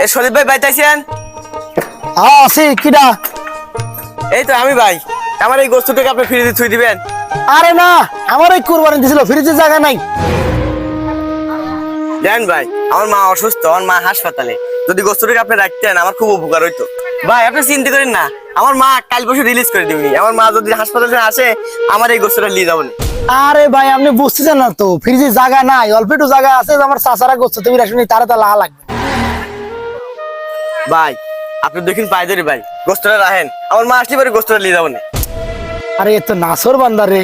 এ সলিপ ভাই বাইতাইছেন? হ্যাঁ আছি। কিডা? এই তো আমি ভাই। আমার এই গোস্তটাকে আপনি ফ্রিজে থুই দিবেন? আরে না, আমার এই কুরবানি দিছিল, ফ্রিজে জায়গা নাই। জানেন ভাই, আমার মা অসুস্থ, আমার মা হাসপাতালে। যদি গোস্তটাকে আপনি রাখতেন আমার খুব উপকার হইতো। ভাই আপনি চিন্তা করেন না, আমার মা কাল পরশু রিলিজ করে দিবনি। আমার মা যদি হাসপাতালে আসে আমার এই গোস্তটা নিয়ে যাবো না। আরে ভাই আপনি বুঝতেছেন না তো, ফ্রিজে জায়গা নাই, অল্প একটু জায়গা আছে। আমার চাচারা করছে, তুমি রাখুনি, তারা তা লাহা লাগবে। ভাই আপনি দেখুন পাই ধরি ভাই, গোস্তটা রাখেন, আমার মা আসলে পরে গোস্তটা নিয়ে যাবো না। আরে এ তো নাসর বান্দা রে,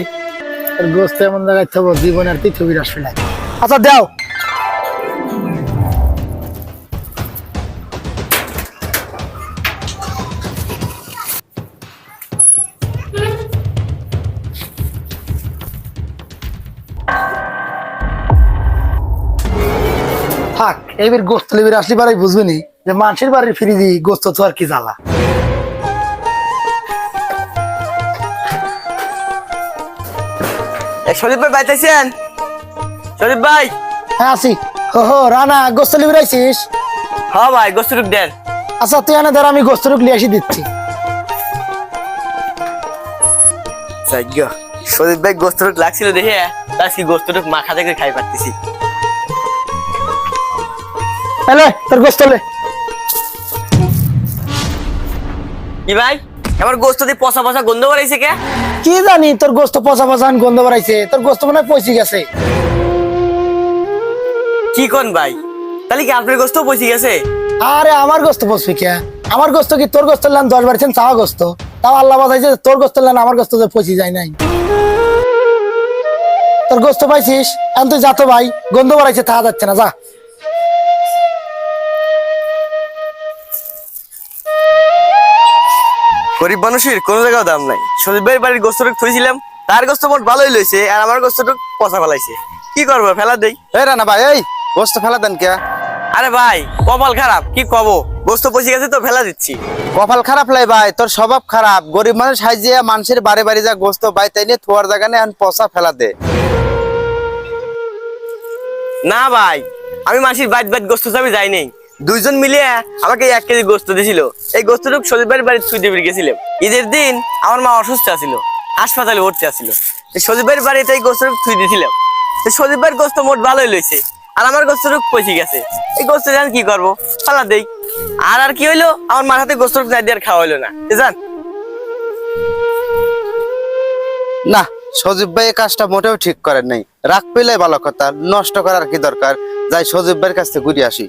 গোস্ত এমন জায়গায় থাকবো জীবনে আর পৃথিবীর আসবে না। আচ্ছা দাও। থাক, এইবার গোস্ত লিবির আসলে পারাই বুঝবেনি যে মানুষের বাড়ির ফ্রিজি গোস্ত তো আর কি জ্বালা। সলিপ ভাই বাইতাইছেন? সলিপ ভাই। হ্যাঁ আছি। হো রানা, গোস্ত লিবির আইছিস? হ্যাঁ ভাই, গোস্তটুক দেন। আচ্ছা তুই এনে ধর, আমি গোস্তটুক লিয়ে আসি দিচ্ছি। সলিপ ভাই গোস্তটুক লাগছিল দেখে আজকে গোস্তটুক মাখা থেকে খাই পারতেছি। এলে তোর গোস্ত লে। কি ভাই, আমার গোস্ত দিয়ে পচা পচা গন্ধ বাড়াইছে কে? কি জানি তোর গোস্ত পচা পচা গন্ধ বাড়াইছে, তোর গোস্ত মনে হয় পচে গেছে। কি কোন ভাই, তাহলে কি আপনার গোস্ত পচে গেছে? আরে আমার গোস্ত পচবে কে? আমার গোস্ত কি তোর গোস্ত লান 10 বাড়ছেন চাওয়া গোস্ত? তাও আল্লাহ বাঁচাইছে, তোর গোস্ত লান আমার গোস্ত যে পচে যায় নাই। তোর গোস্ত পাইছিস, এখন তুই যা তো ভাই, গন্ধ বাড়াইছে, থাকা যাচ্ছে না, যা। গরিব মানুষের কোনো জায়গাও দাম নাই। সলিপ ভাইয়ের বাড়ির গোস্তটুক থইছিলাম, তার গোস্ত মোট ভালোই লইছে, আর আমার গোস্তটুক পচা ফেলাইছে। কি করবো, ফেলা দেই। এই রানা ভাই, এই গোস্ত ফেলা দেন কে? আরে ভাই কপাল খারাপ, কি কব, গোস্ত পচে গেছে তো ফেলা দিচ্ছি। কপাল খারাপ লাই ভাই, তোর স্বভাব খারাপ। গরিব মানুষ হাইজিয়া মানুষের বাড়ি বাড়ি যা গোস্ত বাই তাই নিয়ে থোয়ার জায়গা নেই, পচা ফেলা দে। না ভাই, আমি মাসির বাইট বাইট গোস্ত চাবি যাই নাই। দুইজন মিলে আমাকে 1 কেজি গোস্ত দিছিল। এই গোস্তটুক সলিপ ভাইয়ের বাড়ির থুই দিয়ে গেছিলাম। ঈদের দিন আমার মা অসুস্থ ছিল, হাসপাতালে ভর্তি ছিল। সলিপ ভাইয়ের বাড়িতে এই গোস্তটুক থুই দিয়েছিলাম। সলিপ ভাইয়ের গোস্ত মোট ভালোই লইছে, আর আমার গোস্তটুক পচে গেছে। এই গোস্ত জান কি করবো, ফালা দেই। আর কি হইলো, আমার মার হাতে গোস্তটুক না দিয়ে আর খাওয়া হইলো না, জান। না, সজীব ভাই এই কাজটা মোটেও ঠিক করেন নাই। রাগ পেলে ভালো কথা, নষ্ট করার কি দরকার? যাই সজীব ভাইয়ের কাছ থেকে ঘুরে আসি।